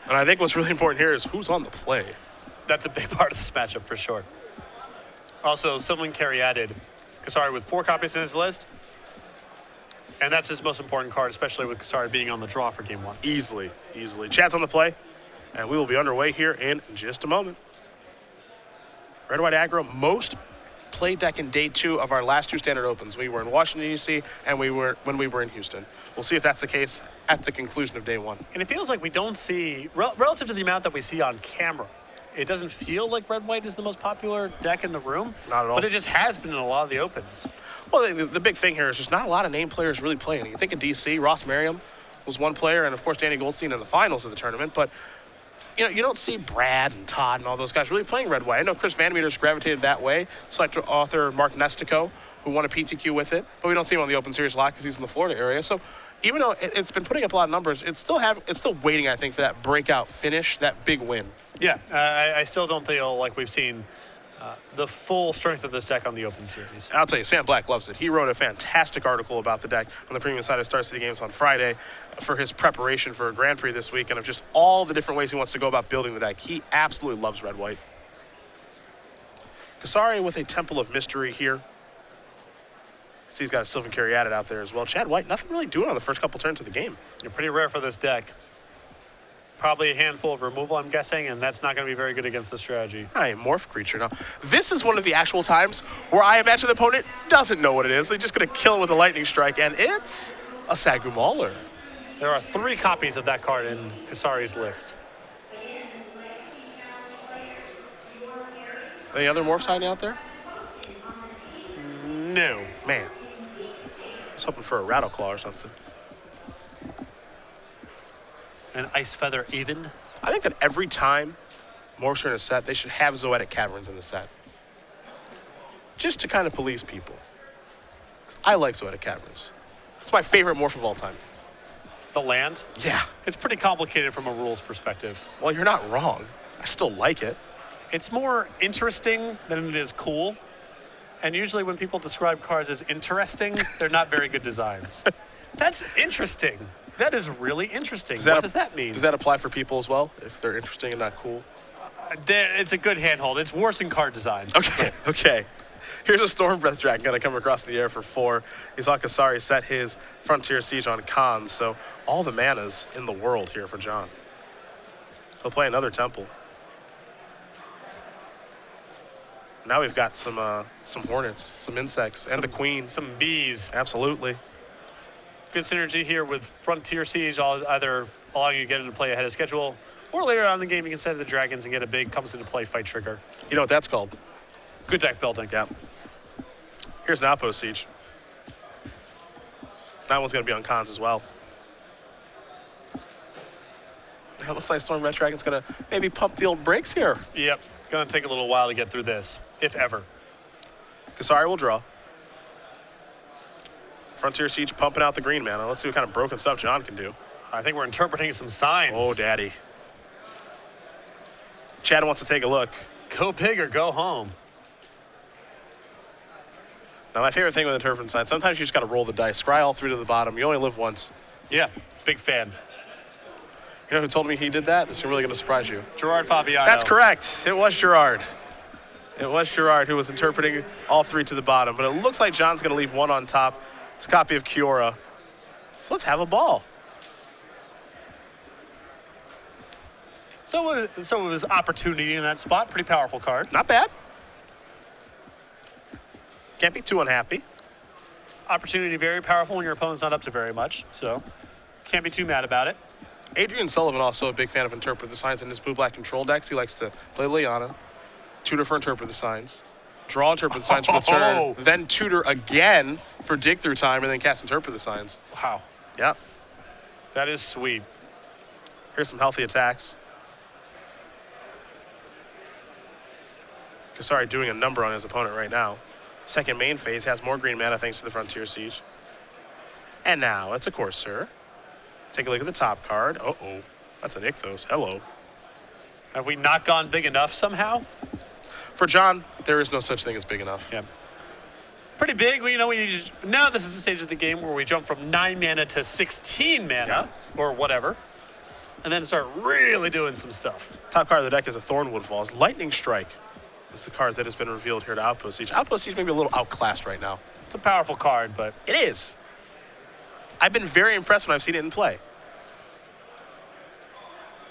And I think what's really important here is who's on the play. That's a big part of this matchup for sure. Also, Sylvan Carey added Kassari with 4 copies in his list. And that's his most important card, especially with Kassari being on the draw for game 1. Easily. Chat's on the play, and we will be underway here in just a moment. Red White Aggro, most played deck in day 2 of our last 2 standard opens. We were in Washington, D.C., and when we were in Houston. We'll see if that's the case at the conclusion of day 1. And it feels like we don't see, relative to the amount that we see on camera, it doesn't feel like Red White is the most popular deck in the room. Not at all. But it just has been in a lot of the opens. Well, the big thing here is there's not a lot of name players really playing. You think of D.C., Ross Merriam was one player, and of course Danny Goldstein in the finals of the tournament, but you don't see Brad and Todd and all those guys really playing Red White. I know Chris Vandermeter's gravitated that way. Selector author Mark Nestico, who won a PTQ with it, but we don't see him on the Open Series a lot because he's in the Florida area. So even though it's been putting up a lot of numbers, it's still waiting, I think, for that breakout finish, that big win. Yeah, I still don't feel like we've seen the full strength of this deck on the Open Series. I'll tell you, Sam Black loves it. He wrote a fantastic article about the deck on the premium side of Star City Games on Friday for his preparation for a Grand Prix this week and of just all the different ways he wants to go about building the deck. He absolutely loves Red White. Kassari with a Temple of Mystery here. See, he's got a Sylvan Carey added out there as well. Chad White, nothing really doing on the first couple turns of the game. You're pretty rare for this deck. Probably a handful of removal, I'm guessing, and that's not going to be very good against the strategy. Morph creature. Now, this is one of the actual times where I imagine the opponent doesn't know what it is. They're just going to kill it with a lightning strike, and it's a Sagu Mauler. There are 3 copies of that card in Kassari's list. Any other morphs hiding out there? No. Man. I was hoping for a Rattleclaw or something. An Ice Feather even? I think that every time morphs are in a set, they should have Zoetic Caverns in the set. Just to kind of police people. 'Cause I like Zoetic Caverns. It's my favorite morph of all time. The land? Yeah. It's pretty complicated from a rules perspective. Well, you're not wrong. I still like it. It's more interesting than it is cool. And usually when people describe cards as interesting, they're not very good designs. That's interesting. That is really interesting. What does that mean? Does that apply for people as well, if they're interesting and not cool? It's a good handhold. It's worse in card design. Okay. Here's a Storm Breath Dragon going to come across the air for 4. You saw Kassari set his Frontier Siege on Khans, so all the manas in the world here for John. He'll play another Temple. Now we've got some Hornets, some insects, and the Queen. Some bees. Absolutely. Good synergy here with Frontier Siege, either allowing you to get into play ahead of schedule, or later on in the game you can set the dragons and get a big comes into play fight trigger. You know what that's called? Good deck building. Yeah. Here's an Outpost Siege. That one's going to be on Khans as well. It looks like Storm Red Dragon's going to maybe pump the old brakes here. Yep. Going to take a little while to get through this, if ever. Kassari will draw. Frontier Siege pumping out the green mana. Let's see what kind of broken stuff John can do. I think we're interpreting some signs. Oh, daddy. Chad wants to take a look. Go big or go home. Now, my favorite thing with interpreting signs, sometimes you just got to roll the dice. Scry all 3 to the bottom. You only live once. Yeah, big fan. You know who told me he did that? This is really going to surprise you. Gerard Fabiano. That's correct. It was Gerard. It was Gerard who was interpreting all 3 to the bottom. But it looks like John's going to leave 1 on top. It's a copy of Kiora. So let's have a ball. So it was opportunity in that spot. Pretty powerful card. Not bad. Can't be too unhappy. Opportunity very powerful when your opponent's not up to very much. So can't be too mad about it. Adrian Sullivan also a big fan of Interpret the Signs in his blue-black control decks. He likes to play Liana, tutor for Interpret the Signs, draw Interpret the Signs for the turn, then tutor again for dig through time, and then cast Interpret the Signs. Wow. Yep. That is sweet. Here's some healthy attacks. Kassari doing a number on his opponent right now. Second main phase has more green mana thanks to the Frontier Siege. And now it's a Corsair. Take a look at the top card. Uh-oh. That's an Ichthos. Hello. Have we not gone big enough somehow? For John, there is no such thing as big enough. Yeah. Pretty big. Well, now this is the stage of the game where we jump from 9 mana to 16 mana, or whatever. and then start really doing some stuff. Top card of the deck is a Thornwood Falls. Lightning Strike is the card that has been revealed here to Outpost Siege. Outpost Siege may be a little outclassed right now. It's a powerful card, but It is. I've been very impressed when I've seen it in play.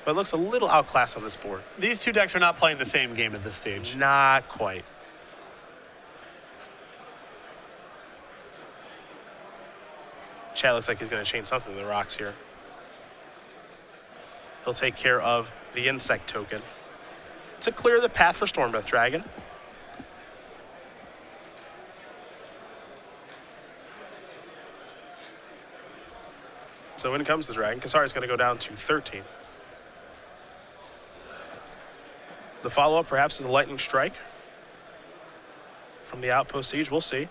But it looks a little outclassed on this board. these two decks are not playing the same game at this stage. Not quite. Chad looks like he's going to change something to the rocks here. He'll take care of the insect token to clear the path for Stormbreath Dragon. So when it comes to Dragon, Kassari's going to go down to 13. The follow-up perhaps is a Lightning Strike from the Outpost Siege. We'll see.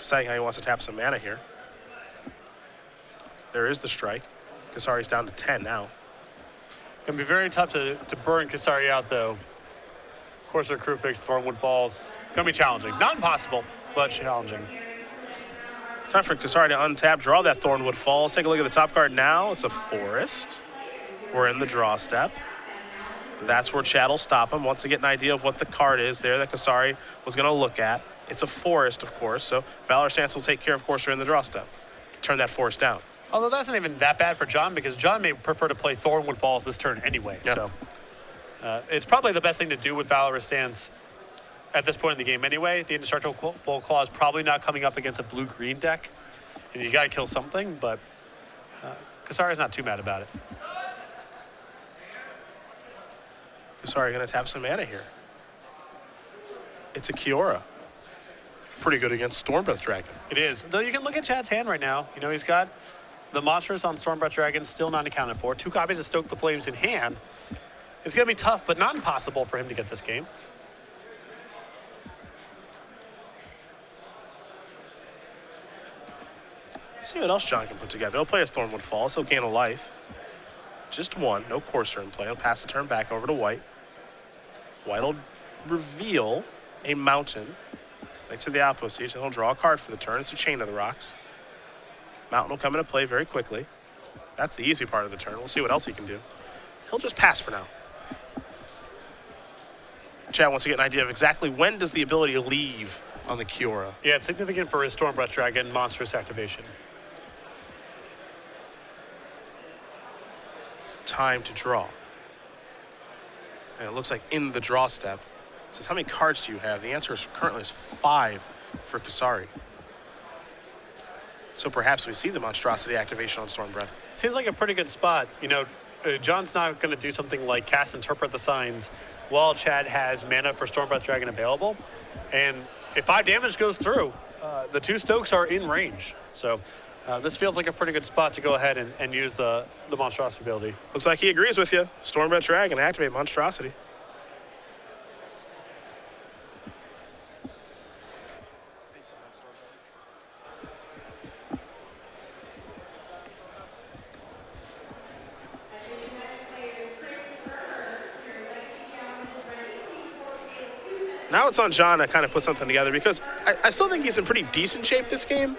Deciding how he wants to tap some mana here. There is the strike. Kassari's down to 10 now. Gonna be very tough to burn Kassari out, though. Of course, their crew fix, Thornwood Falls. Gonna be challenging. Not impossible, but challenging. Time for Kassari to untap, draw that Thornwood Falls. Take a look at the top card now. It's a Forest. We're in the draw step. That's where Chad will stop him. Wants to get an idea of what the card is there that Kassari was going to look at. It's a Forest, of course, so Valor Stance will take care, of course, during the draw step. Turn that Forest down. Although that's not even that bad for John, because John may prefer to play Thornwood Falls this turn anyway. Yeah. So it's probably the best thing to do with Valorous Stance at this point in the game anyway. The Indestructible Claw is probably not coming up against a blue-green deck, and you got to kill something, but Kassari's not too mad about it. Kassari going to tap some mana here. It's a Kiora. Pretty good against Stormbreath Dragon. It is. Though you can look at Chad's hand right now. You know, he's got the monsters on Stormbreath Dragon still not accounted for. 2 copies of Stoke the Flames in hand. It's going to be tough, but not impossible for him to get this game. See what else John can put together. He'll play a Thornwood Falls. He'll gain a life. Just one. No Courser in play. He'll pass the turn back over to White. White will reveal a mountain next to the Outpost Siege, and he'll draw a card for the turn. It's a Chain of the Rocks. Mountain will come into play very quickly. That's the easy part of the turn. We'll see what else he can do. He'll just pass for now. Chad wants to get an idea of exactly when does the ability leave on the Kiora. Yeah, it's significant for his Stormbreath Dragon monstrous activation. Time to draw. And it looks like in the draw step. It says, how many cards do you have? The answer is currently is 5 for Kassari. So perhaps we see the monstrosity activation on Stormbreath. Seems like a pretty good spot. You know, John's not going to do something like cast Interpret the Signs while Chad has mana for Stormbreath Dragon available. And if 5 damage goes through, the 2 Stokes are in range. So this feels like a pretty good spot to go ahead and use the monstrosity ability. Looks like he agrees with you. Stormbreath Dragon, activate monstrosity. Now it's on John to kind of put something together because I still think he's in pretty decent shape this game,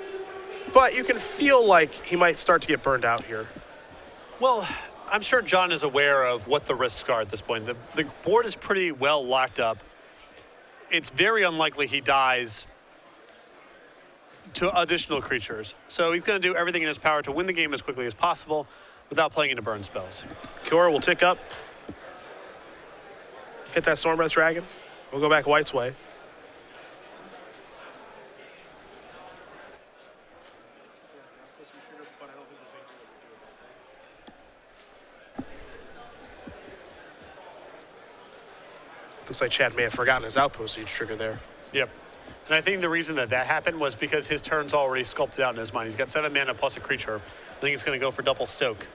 but you can feel like he might start to get burned out here. Well, I'm sure John is aware of what the risks are at this point. The board is pretty well locked up. It's very unlikely he dies to additional creatures. So he's going to do everything in his power to win the game as quickly as possible without playing into burn spells. Kiora will tick up, hit that Stormbreath Dragon. We'll go back White's way. Looks like Chad may have forgotten his Outpost Siege trigger there. Yep. And I think the reason that happened was because his turn's already sculpted out in his mind. He's got 7 mana plus a creature. I think he's going to go for double Stoke.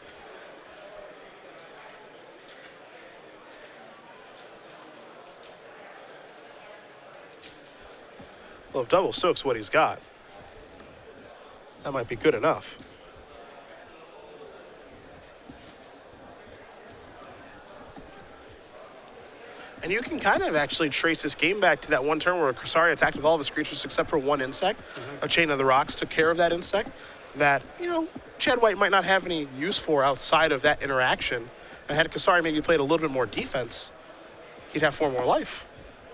Well, if double Stoke's what he's got, that might be good enough. And you can kind of actually trace this game back to that one turn where Kassari attacked with all of his creatures except for 1 insect. A Chain of the Rocks took care of that insect that, you know, Chad White might not have any use for outside of that interaction. And had Kassari maybe played a little bit more defense, he'd have 4 more life.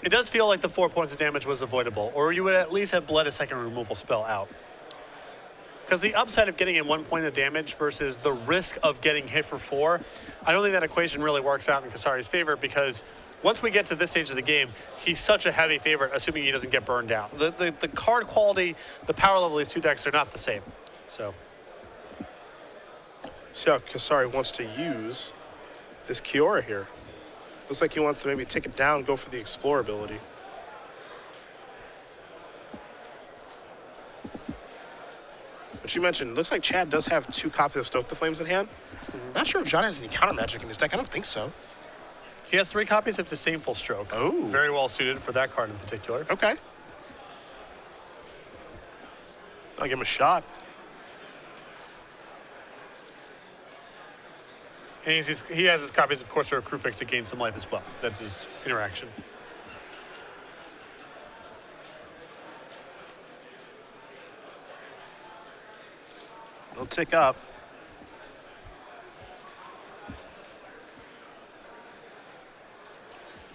It does feel like the 4 points of damage was avoidable, or you would at least have bled a second removal spell out. Because the upside of getting in 1 point of damage versus the risk of getting hit for 4, I don't think that equation really works out in Kassari's favor, because once we get to this stage of the game, he's such a heavy favorite, assuming he doesn't get burned down. The card quality, the power level of these 2 decks are not the same. So, see how Kassari wants to use this Kiora here. Looks like he wants to maybe take it down, go for the Explore ability. But you mentioned, looks like Chad does have 2 copies of Stoke the Flames in hand. Not sure if John has any counter magic in his deck. I don't think so. He has 3 copies of Disdainful Stroke. Oh. Very well suited for that card in particular. Okay. I'll give him a shot. And he has his copies of Corsair Crewfix to gain some life as well. That's his interaction. It'll tick up.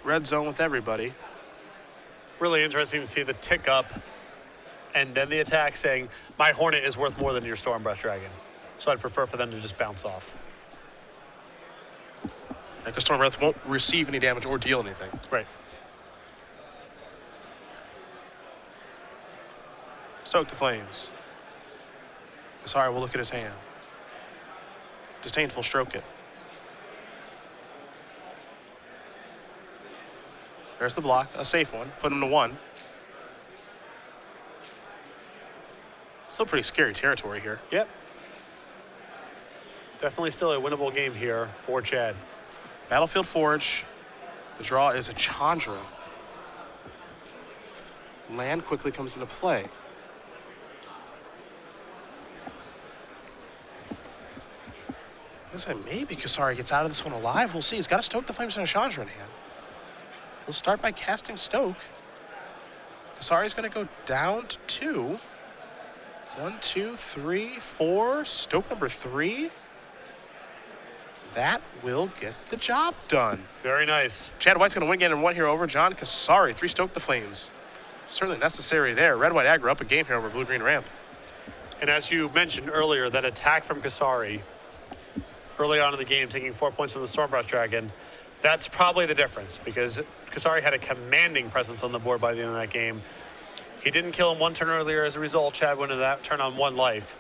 Red zone with everybody. Really interesting to see the tick up and then the attack saying, my Hornet is worth more than your Stormbreath Dragon. So I'd prefer for them to just bounce off. Because Stormbreath won't receive any damage or deal anything. Right. Stoke the Flames. Sorry, we'll look at his hand. Disdainful Stroke it. There's the block, a safe one. Put him to 1. Still pretty scary territory here. Yep. Definitely still a winnable game here for Chad. Battlefield Forge. The draw is a Chandra. Land quickly comes into play. Maybe Kassari gets out of this one alive. We'll see. He's got to Stoke the Flames and a Chandra in hand. We'll start by casting Stoke. Kassari's going to go down to 2. 1, 2, 3, 4. Stoke number 3. That will get the job done. Very nice. Chad White's going to win again in 1 here over John Kassari. 3 Stoke the Flames. Certainly necessary there. Red-White aggro up a game here over Blue-Green Ramp. And as you mentioned earlier, that attack from Kassari early on in the game, taking 4 points from the Stormbreath Dragon, that's probably the difference, because Kassari had a commanding presence on the board by the end of that game. He didn't kill him 1 turn earlier. As a result, Chad went into that turn on 1 life.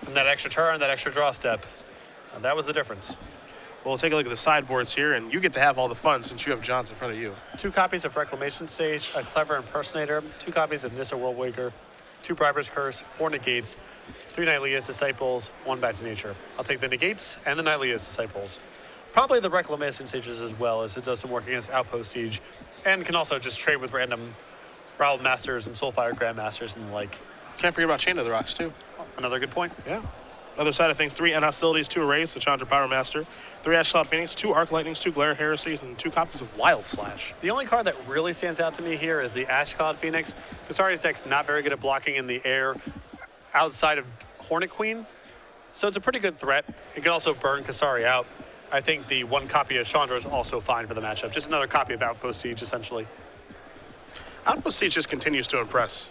And that extra turn, that extra draw step, that was the difference. We'll take a look at the sideboards here, and you get to have all the fun since you have Johns in front of you. 2 copies of Reclamation Stage, a Clever Impersonator, 2 copies of Nissa Worldwaker, 2 Briber's Curse, 4 Negates, 3 Nightlia's Disciples, 1 Back to Nature. I'll take the Negates and the Nightlia's Disciples. Probably the Reclamation Stages as well, as it does some work against Outpost Siege, and can also just trade with random Rattle Masters and Soulfire Grandmasters and the like. Can't forget about Chain of the Rocks, too. Another good point. Yeah. Other side of things, 3 End Hostilities, 2 Arrays, the Chandra Power Master, 3 Ash Cloud Phoenix, 2 Arc Lightnings, 2 Glare Heresies, and 2 copies of Wild Slash. The only card that really stands out to me here is the Ash Cloud Phoenix. Kassari's deck's not very good at blocking in the air outside of Hornet Queen, so it's a pretty good threat. It can also burn Kassari out. I think the 1 copy of Chandra is also fine for the matchup. Just another copy of Outpost Siege, essentially. Outpost Siege just continues to impress.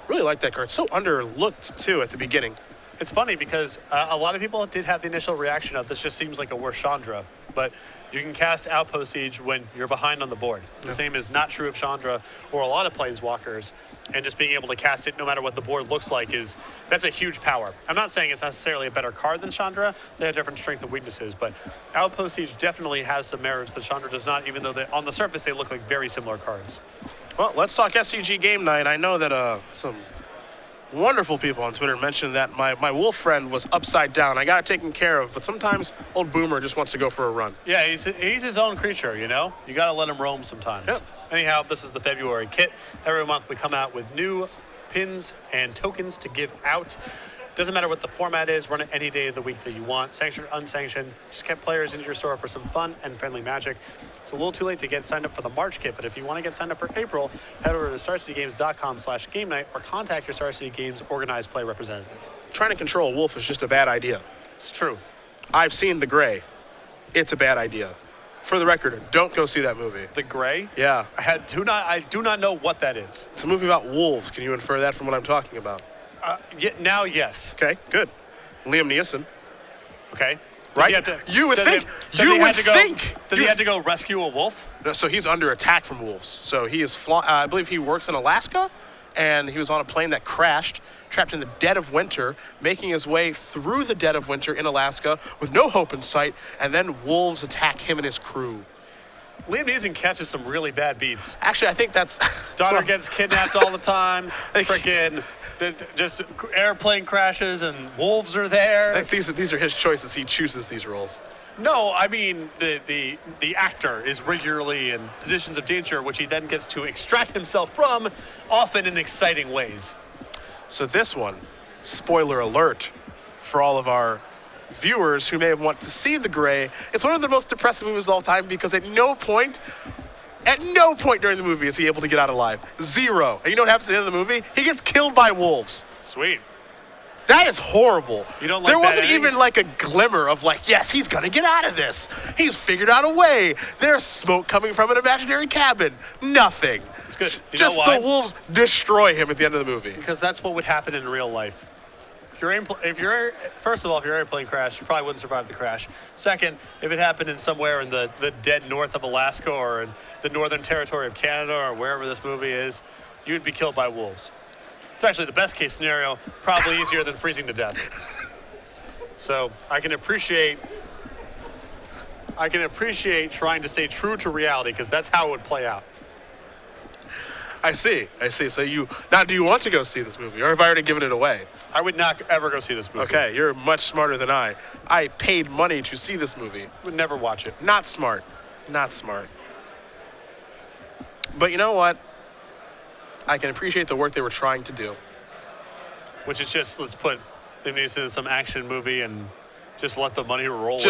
Really like that card. So underlooked, too, at the beginning. It's funny because a lot of people did have the initial reaction of this just seems like a worse Chandra, but you can cast Outpost Siege when you're behind on the board. The same is not true of Chandra or a lot of Planeswalkers, and just being able to cast it no matter what the board looks like that's a huge power. I'm not saying it's necessarily a better card than Chandra. They have different strengths and weaknesses, but Outpost Siege definitely has some merits that Chandra does not, even though on the surface they look like very similar cards. Well, let's talk SCG game night. I know that some wonderful people on Twitter mentioned that my wolf friend was upside down. I got it taken care of, but sometimes old Boomer just wants to go for a run. Yeah, he's his own creature, you know? You got to let him roam sometimes. Yep. Anyhow, this is the February kit. Every month we come out with new pins and tokens to give out. Doesn't matter what the format is, run it any day of the week that you want, sanctioned or unsanctioned. Just get players into your store for some fun and friendly magic. It's a little too late to get signed up for the March kit, but if you want to get signed up for April, head over to StarCityGames.com/game night or contact your Star City Games organized play representative. Trying to control a wolf is just a bad idea. It's true. I've seen the gray. it's a bad idea. For the record, don't go see that movie. The Gray? Yeah. I do not know what that is. It's a movie about wolves. Can you infer that from what I'm talking about? Now, yes. Okay, good. Liam Neeson. Okay. Right? You would think. You would think. Does he have to go rescue a wolf? No, so he's under attack from wolves. So he is, I believe he works in Alaska, and he was on a plane that crashed, trapped in the dead of winter, making his way through the dead of winter in Alaska with no hope in sight, and then wolves attack him and his crew. Liam Neeson catches some really bad beats. Actually, I think that's... Daughter gets kidnapped all the time. Frickin' just airplane crashes and wolves are there. I think these are his choices. He chooses these roles. No, I mean, the actor is regularly in positions of danger, which he then gets to extract himself from, often in exciting ways. So this one, spoiler alert for all of our viewers who may have wanted to see The Gray, it's one of the most depressing movies of all time because at no point during the movie is he able to get out alive. Zero. And you know what happens at the end of the movie? He gets killed by wolves. Sweet. That is horrible. You don't like There wasn't bad even endings? like a glimmer of like, yes, he's going to get out of this. He's figured out a way. There's smoke coming from an imaginary cabin. Nothing. It's good. You Just know why? the wolves destroy him at the end of the movie. Because that's what would happen in real life. First of all, if your airplane crashed, you probably wouldn't survive the crash. Second, if it happened in somewhere in the dead north of Alaska or in the northern territory of Canada or wherever this movie is, you would be killed by wolves. It's actually the best case scenario, probably easier than freezing to death. So I can appreciate trying to stay true to reality because that's how it would play out. I see. So do you want to go see this movie, or have I already given it away? I would not ever go see this movie. Okay, you're much smarter than I. I paid money to see this movie. Would never watch it. Not smart. But you know what? I can appreciate the work they were trying to do. Which is just, let's put Liam Neeson in some action movie and just let the money roll in.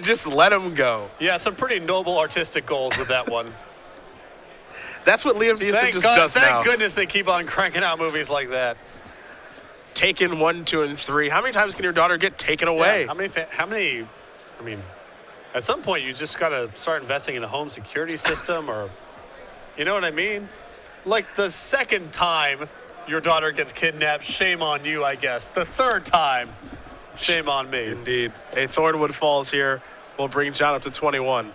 Just let him go. Yeah, some pretty noble artistic goals with that one. That's what Liam Neeson does now. Thank goodness they keep on cranking out movies like that. Taken 1, 2, and 3. How many times can your daughter get taken away? Yeah, how many, I mean, at some point you just got to start investing in a home security system or, you know what I mean? Like the second time your daughter gets kidnapped, shame on you, I guess. The third time, shame on me. Indeed. A Thornwood Falls here will bring John up to 21.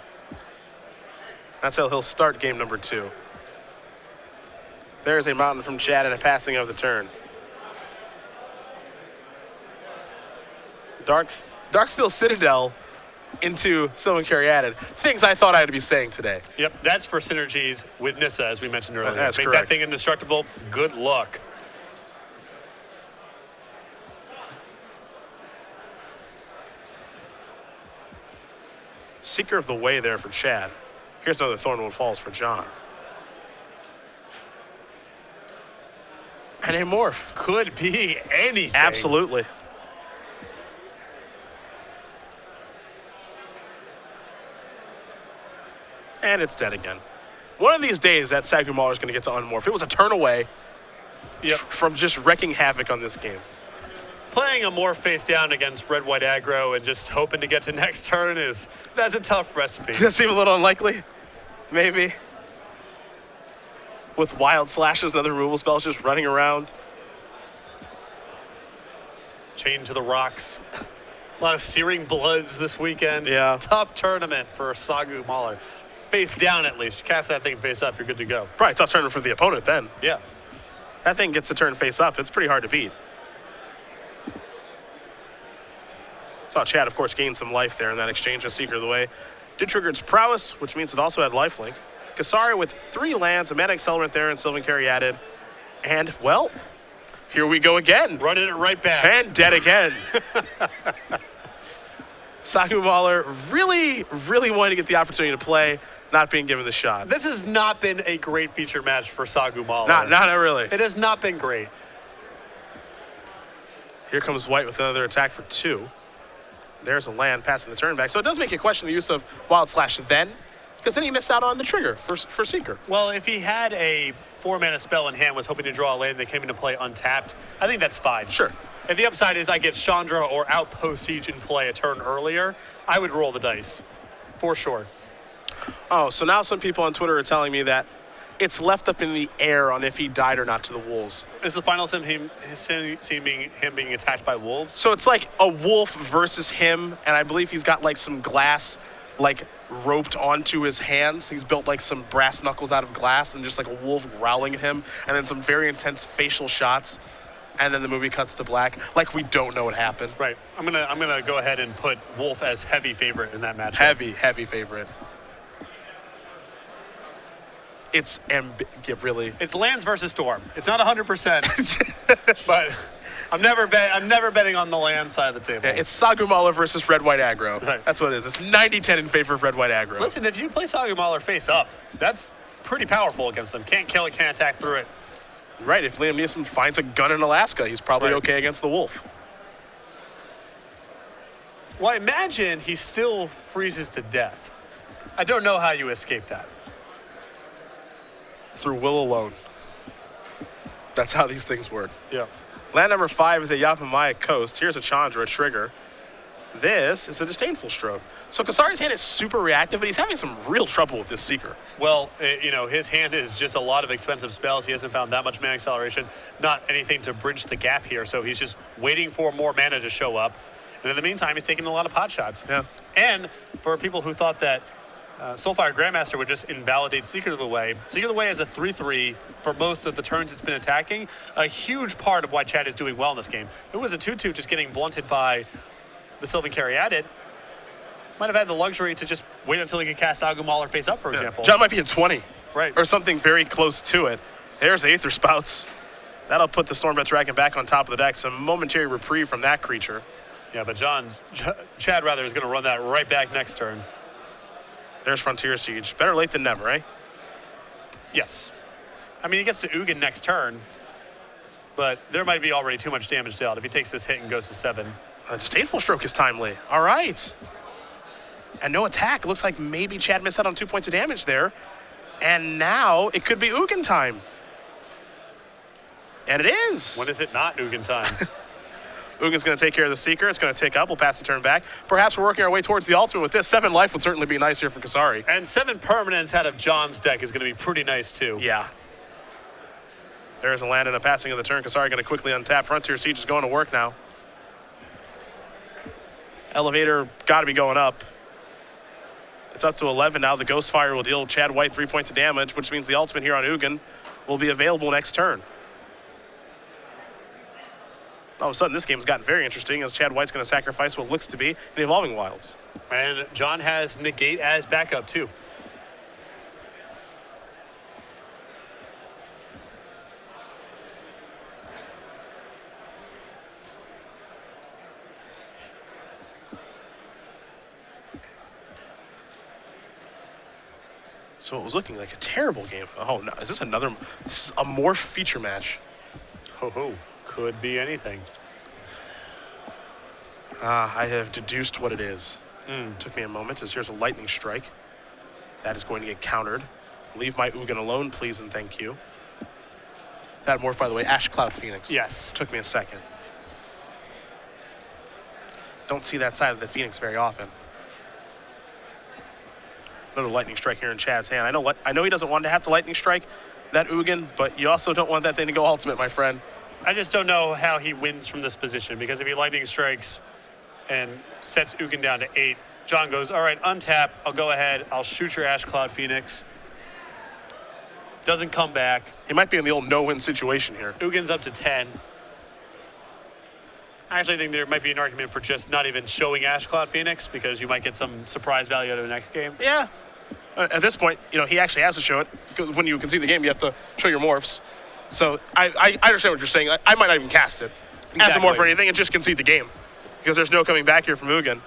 That's how he'll start game number 2. There's a mountain from Chad and a passing of the turn. Darksteel Citadel into Sylvan Caryatid. Things I thought I'd be saying today. Yep, that's for synergies with Nissa, as we mentioned earlier. That's Make correct. that thing indestructible. Good luck. Seeker of the Way there for Chad. Here's another Thornwood Falls for John. And a morph. Could be anything. Absolutely. And it's dead again. One of these days, that Sagu Mauler is going to get to unmorph. It was a turn away from just wrecking havoc on this game. Playing a morph face down against red-white aggro and just hoping to get to next turn that's a tough recipe. Does that seem a little unlikely? Maybe. With Wild Slashes and other removal spells just running around. Chained to the rocks. A lot of Searing Bloods this weekend. Yeah. Tough tournament for Sagu Mauler. Face down at least. Cast that thing face up, you're good to go. Probably a tough turn for the opponent then. Yeah. That thing gets the turn face up. It's pretty hard to beat. Saw Chad, of course, gain some life there in that exchange of Seeker of the Way. Did trigger its prowess, which means it also had lifelink. Kassari with 3 lands, a mana accelerant there, and Sylvan Caryatid. And, well, here we go again. Running it right back. And dead again. Sagu Mauler really, really wanted to get the opportunity to play, not being given the shot. This has not been a great feature match for Sagu Mauler. Not really. It has not been great. Here comes White with another attack for 2. There's a land passing the turn back. So it does make you question the use of Wild Slash then, because then he missed out on the trigger for Seeker. Well, if he had a 4-mana spell in hand, was hoping to draw a land that came into play untapped, I think that's fine. Sure. And the upside is I get Chandra or Outpost Siege in play a turn earlier. I would roll the dice, for sure. Oh, so now some people on Twitter are telling me that it's left up in the air on if he died or not to the wolves. Is the final sim him being attacked by wolves? So it's like a wolf versus him, and I believe he's got like some glass like roped onto his hands. He's built like some brass knuckles out of glass and just like a wolf growling at him, and then some very intense facial shots, and then the movie cuts to black. Like we don't know what happened. Right. I'm gonna go ahead and put Wolf as heavy favorite in that match. Heavy favorite. It's really. It's Lands versus Storm. It's not 100%, but I'm never betting on the land side of the table. Yeah, it's Sagumala versus Red-White Aggro. Right. That's what it is. It's 90-10 in favor of Red-White Aggro. Listen, if you play Sagumala face up, that's pretty powerful against them. Can't kill it, can't attack through it. Right. If Liam Neeson finds a gun in Alaska, he's probably okay against the wolf. Well, I imagine he still freezes to death. I don't know how you escape that. Through will alone. That's how these things work. Yeah. Land number 5 is a Yapamaya Coast. Here's a Chandra, a trigger. This is a Disdainful Stroke. So Kassari's hand is super reactive, but he's having some real trouble with this Seeker. Well, his hand is just a lot of expensive spells. He hasn't found that much mana acceleration, not anything to bridge the gap here. So he's just waiting for more mana to show up. And in the meantime, he's taking a lot of pot shots. Yeah. And for people who thought that Soulfire Grandmaster would just invalidate Seeker of the Way. Seeker of the Way is a 3/3 for most of the turns it's been attacking. A huge part of why Chad is doing well in this game. It was a 2/2 just getting blunted by the Sylvan Caryatid. Might have had the luxury to just wait until he could cast Agumala face up, for example. John might be at 20. Right. Or something very close to it. There's Aether Spouts. That'll put the Stormbreath Dragon back on top of the deck. Some momentary reprieve from that creature. Yeah, but Chad rather is going to run that right back next turn. There's Frontier Siege. Better late than never, eh? Yes. I mean, he gets to Ugin next turn, but there might be already too much damage dealt if he takes this hit and goes to 7. Disdainful Stroke is timely. All right. And no attack. Looks like maybe Chad missed out on 2 points of damage there. And now it could be Ugin time. And it is. When is it not Ugin time? Ugin's going to take care of the Seeker. It's going to take up. We'll pass the turn back. Perhaps we're working our way towards the ultimate with this. 7 life would certainly be nice here for Kassari. And 7 permanents out of John's deck is going to be pretty nice, too. Yeah. There's a land and a passing of the turn. Kassari going to quickly untap. Frontier Siege is going to work now. Elevator got to be going up. It's up to 11 now. The Ghostfire will deal Chad White 3 points of damage, which means the ultimate here on Ugin will be available next turn. All of a sudden, this game's gotten very interesting as Chad White's going to sacrifice what looks to be the Evolving Wilds. And John has Negate as backup, too. So it was looking like a terrible game. Oh, no. Is this another? This is a morph feature match. Ho-ho. Could be anything. I have deduced what it is. Took me a moment, as here's a Lightning Strike. That is going to get countered. Leave my Ugin alone, please and thank you. That morph, by the way, Ash Cloud Phoenix. Yes. Took me a second. Don't see that side of the Phoenix very often. Another Lightning Strike here in Chad's hand. I know he doesn't want to have to Lightning Strike that Ugin, but you also don't want that thing to go ultimate, my friend. I just don't know how he wins from this position, because if he Lightning Strikes and sets Ugin down to 8, John goes, all right, untap, I'll go ahead, I'll shoot your Ash Cloud Phoenix. Doesn't come back. He might be in the old no-win situation here. Ugin's up to 10. I actually think there might be an argument for just not even showing Ash Cloud Phoenix, because you might get some surprise value out of the next game. Yeah. At this point, he actually has to show it. Because when you concede the game, you have to show your morphs. So I understand what you're saying. I might not even cast it as a morph or anything and just concede the game, because there's no coming back here from Ugin.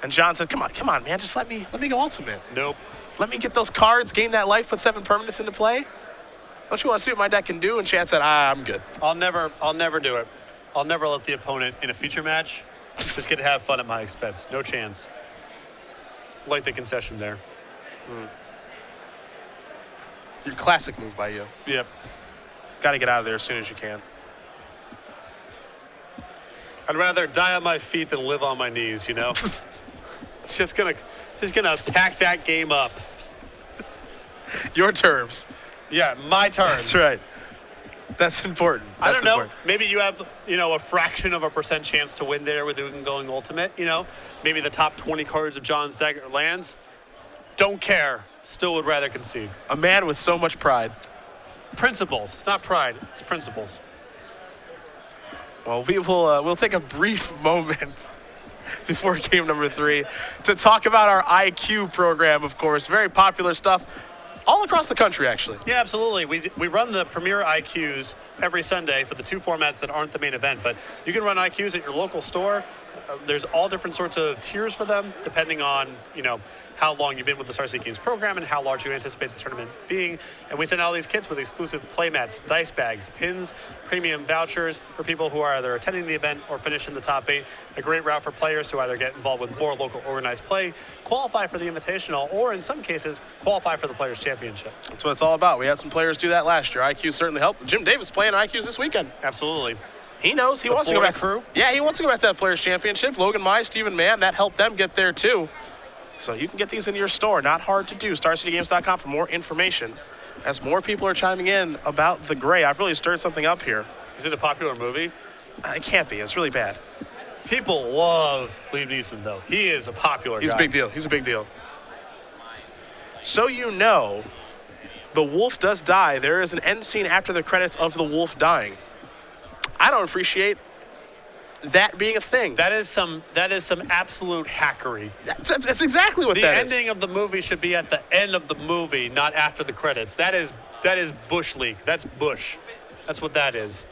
And John said, come on, man, just let me go ultimate. Nope. Let me get those cards, gain that life, put 7 permanents into play. Don't you want to see what my deck can do? And Chad said, I'm good. I'll never do it. I'll never let the opponent in a feature match just get to have fun at my expense. No chance. Like the concession there. Your classic move by you. Yep. Got to get out of there as soon as you can. I'd rather die on my feet than live on my knees, you know? just gonna pack that game up. Your terms. Yeah, my terms. That's right. That's important. I don't know. Important. Maybe you have, a fraction of a % chance to win there with Ugin going ultimate, Maybe the top 20 cards of John's deck lands. Don't care. Still would rather concede. A man with so much pride. Principles. It's not pride. It's principles. Well, we'll take a brief moment before game number 3 to talk about our IQ program, of course. Very popular stuff all across the country, actually. Yeah, absolutely. We run the premier IQs every Sunday for the 2 formats that aren't the main event, but you can run IQs at your local store. There's all different sorts of tiers for them, depending on, how long you've been with the Star City Games program and how large you anticipate the tournament being. And we send out these kits with exclusive play mats, dice bags, pins, premium vouchers for people who are either attending the event or finishing the top 8. A great route for players to either get involved with more local organized play, qualify for the Invitational, or in some cases, qualify for the Players' Championship. That's what it's all about. We had some players do that last year. IQ certainly helped. Jim Davis playing IQs this weekend. Absolutely. He knows. He wants to go back. Crew? Yeah, he wants to go back to that Players' Championship. Logan Mai, Stephen Mann, that helped them get there too. So you can get these in your store. Not hard to do. StarCityGames.com for more information. As more people are chiming in about The Gray, I've really stirred something up here. Is it a popular movie? It can't be. It's really bad. People love Liam Neeson, though. He is a popular guy. He's a big deal. He's a big deal. So you know, the wolf does die. There is an end scene after the credits of the wolf dying. I don't appreciate that being a thing. That is some absolute hackery. That's exactly what that is. The ending of the movie should be at the end of the movie, not after the credits. That is Bush league. That's Bush. That's what that is.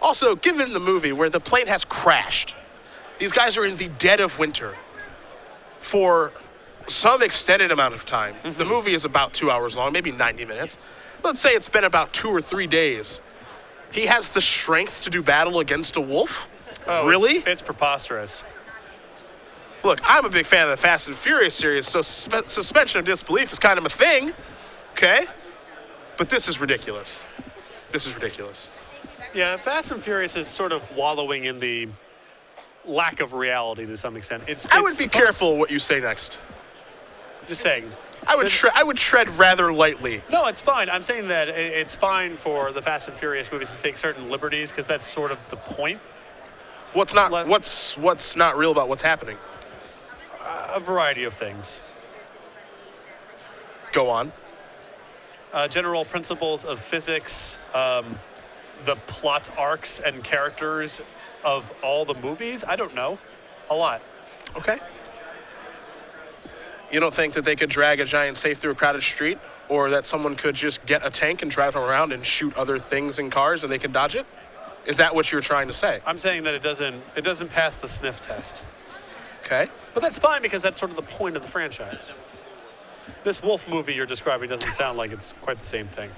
Also, given the movie where the plane has crashed, these guys are in the dead of winter for some extended amount of time. Mm-hmm. The movie is about 2 hours long, maybe 90 minutes. Let's say it's been about 2 or 3 days. He has the strength to do battle against a wolf? Oh, really? It's preposterous. Look, I'm a big fan of the Fast and Furious series, so suspension of disbelief is kind of a thing, okay? But this is ridiculous. This is ridiculous. Yeah, Fast and Furious is sort of wallowing in the lack of reality to some extent. I would be careful what you say next. Just saying. I would tread rather lightly. No, it's fine. I'm saying that it's fine for the Fast and Furious movies to take certain liberties because that's sort of the point. What's not real about what's happening? A variety of things. Go on. General principles of physics, the plot arcs and characters of all the movies. I don't know. A lot. Okay. You don't think that they could drag a giant safe through a crowded street? Or that someone could just get a tank and drive them around and shoot other things in cars and they can dodge it? Is that what you're trying to say? I'm saying that it doesn't pass the sniff test. Okay. But that's fine because that's sort of the point of the franchise. This wolf movie you're describing doesn't sound like it's quite the same thing.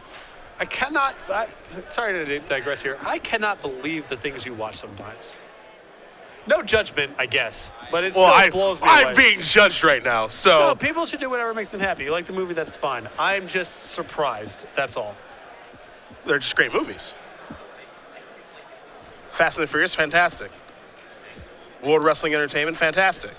Sorry to digress here. I cannot believe the things you watch sometimes. No judgment, I guess, but it still blows me away. I'm being judged right now, so... No, people should do whatever makes them happy. You like the movie, that's fine. I'm just surprised, that's all. They're just great movies. Fast and the Furious, fantastic. World Wrestling Entertainment, fantastic.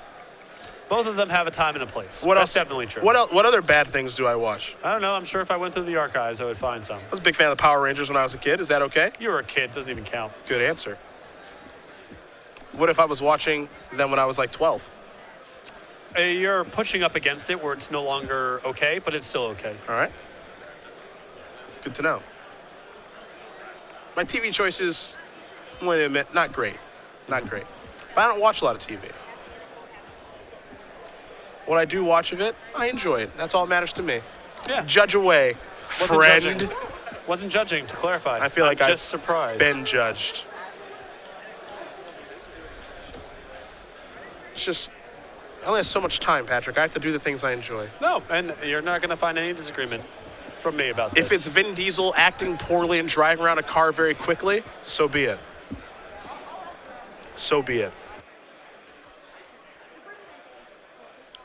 Both of them have a time and a place. That's else? Definitely true. What other bad things do I watch? I don't know. I'm sure if I went through the archives, I would find some. I was a big fan of the Power Rangers when I was a kid. Is that okay? You were a kid. Doesn't even count. Good answer. What if I was watching them when I was like 12? You're pushing up against it where it's no longer okay, but it's still okay. All right. Good to know. My TV choices, I'm going to admit, not great. Not great. But I don't watch a lot of TV. When I do watch of it, I enjoy it. That's all that matters to me. Yeah. Judge away, friend. Wasn't judging, to clarify. I feel like I'm I've just surprised. Been judged. It's just, I only have so much time, Patrick. I have to do the things I enjoy. No, and you're not going to find any disagreement from me about this. If it's Vin Diesel acting poorly and driving around a car very quickly, so be it. So be it.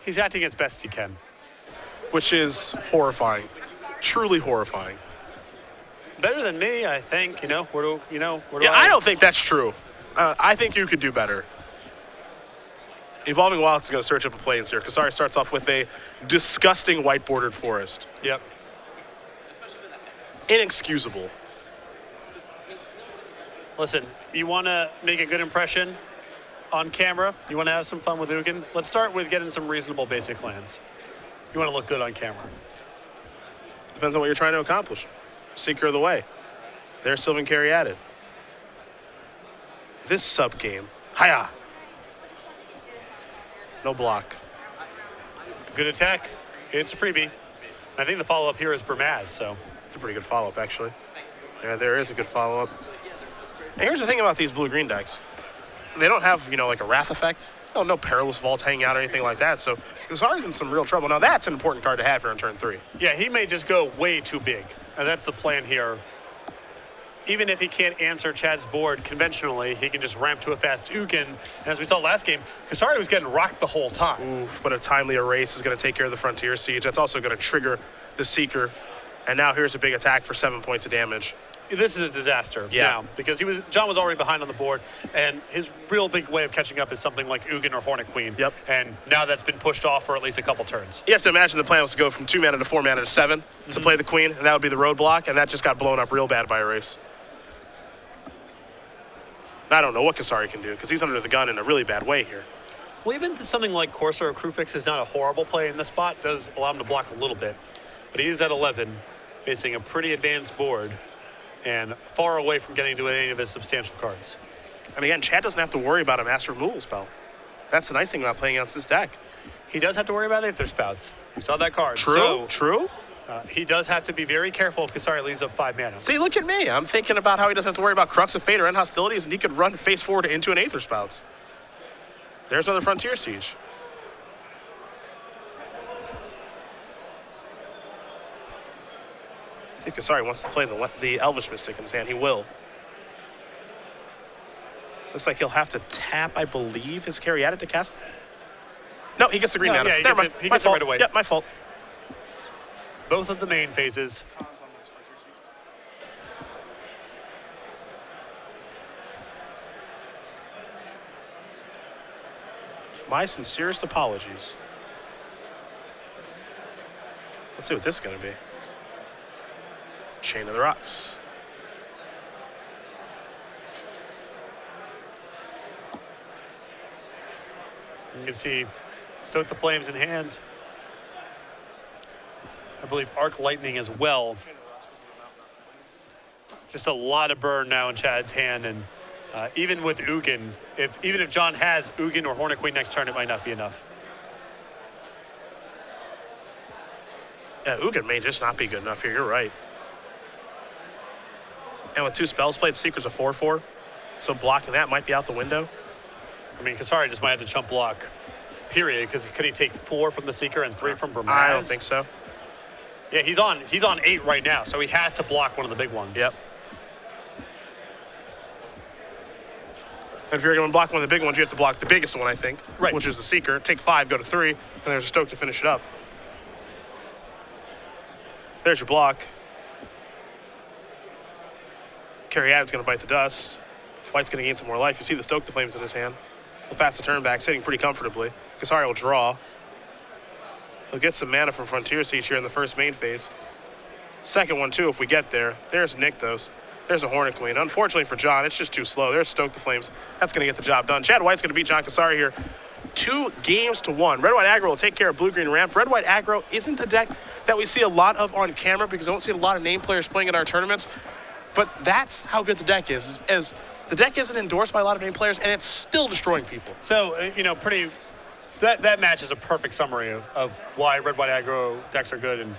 He's acting as best he can. Which is horrifying. Truly horrifying. Better than me, I think. I don't think that's true. I think you could do better. Evolving Wilds is going to search up a plains here. Kassari starts off with a disgusting white bordered forest. Yep. Inexcusable. Listen, you want to make a good impression on camera? You want to have some fun with Ugin? Let's start with getting some reasonable basic lands. You want to look good on camera. Depends on what you're trying to accomplish. Seeker of the Way. There's Sylvan Caryatid. This sub-game. Hiya! No block. Good attack. It's a freebie. I think the follow-up here is Burmaz, so. It's a pretty good follow-up, actually. Yeah, there is a good follow-up. And here's the thing about these blue-green decks. They don't have, like a Wrath effect. No Perilous Vaults hanging out or anything like that. So Kassari's in some real trouble. Now, that's an important card to have here on turn 3. Yeah, he may just go way too big. And that's the plan here. Even if he can't answer Chad's board conventionally, he can just ramp to a fast Ugin. And as we saw last game, Kassari was getting rocked the whole time. Oof, but a timely erase is going to take care of the Frontier Siege. That's also going to trigger the Seeker. And now here's a big attack for 7 points of damage. This is a disaster now because John was already behind on the board, and his real big way of catching up is something like Ugin or Hornet Queen. Yep. And now that's been pushed off for at least a couple turns. You have to imagine the plan was to go from 2 mana to 4 mana to 7 to play the Queen, and that would be the roadblock, and that just got blown up real bad by erase. I don't know what Kassari can do because he's under the gun in a really bad way here. Well, even something like Corsair or Crewfix is not a horrible play in this spot. It does allow him to block a little bit. But he is at 11, facing a pretty advanced board and far away from getting to any of his substantial cards. And again, Chad doesn't have to worry about a Master of Removal spell. That's the nice thing about playing against this deck. He does have to worry about Aether Spouts. He saw that card. True. He does have to be very careful if Kassari leaves up 5 mana. See, look at me. I'm thinking about how he doesn't have to worry about Crux of Fate or End Hostilities, and he could run face forward into an Aether Spouts. There's another Frontier Siege. See, Kassari wants to play the Elvish Mystic in his hand. He will. Looks like he'll have to tap, I believe, his Caryatid to cast. No, he gets the green mana. Yeah, he gets it right away. Yep, my fault. Both of the main phases. My sincerest apologies. Let's see what this is going to be. Chain of the Rocks. You can see Stoke the Flames in hand. I believe Arc Lightning as well. Just a lot of burn now in Chad's hand, and even with Ugin, even if John has Ugin or Hornet Queen next turn, it might not be enough. Yeah, Ugin may just not be good enough here. You're right. And with 2 spells played, Seeker's a 4/4, so blocking that might be out the window. I mean, Kassari just might have to chump block, period, because could he take 4 from the Seeker and 3 from Burmaz? I don't think so. Yeah, he's on 8 right now, so he has to block one of the big ones. Yep. If you're going to block one of the big ones, you have to block the biggest one, I think, right, which is the Seeker. Take 5, go to 3, and there's a Stoke to finish it up. There's your block. Caryatid's going to bite the dust. White's going to gain some more life. You see the Stoke the Flames in his hand. He'll pass the turn back, sitting pretty comfortably. Kassari will draw. He'll get some mana from Frontier Siege here in the first main phase. Second one, too, if we get there. There's Nykthos. There's a Hornet Queen. Unfortunately for John, it's just too slow. There's Stoke the Flames. That's going to get the job done. Chad White's going to beat John Kassari here 2-1. Red-White Aggro will take care of Blue-Green Ramp. Red-White Aggro isn't a deck that we see a lot of on camera because I don't see a lot of name players playing in our tournaments. But that's how good the deck is. As the deck isn't endorsed by a lot of name players, and it's still destroying people. So, that match is a perfect summary of why Red-White Aggro decks are good and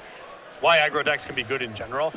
why aggro decks can be good in general.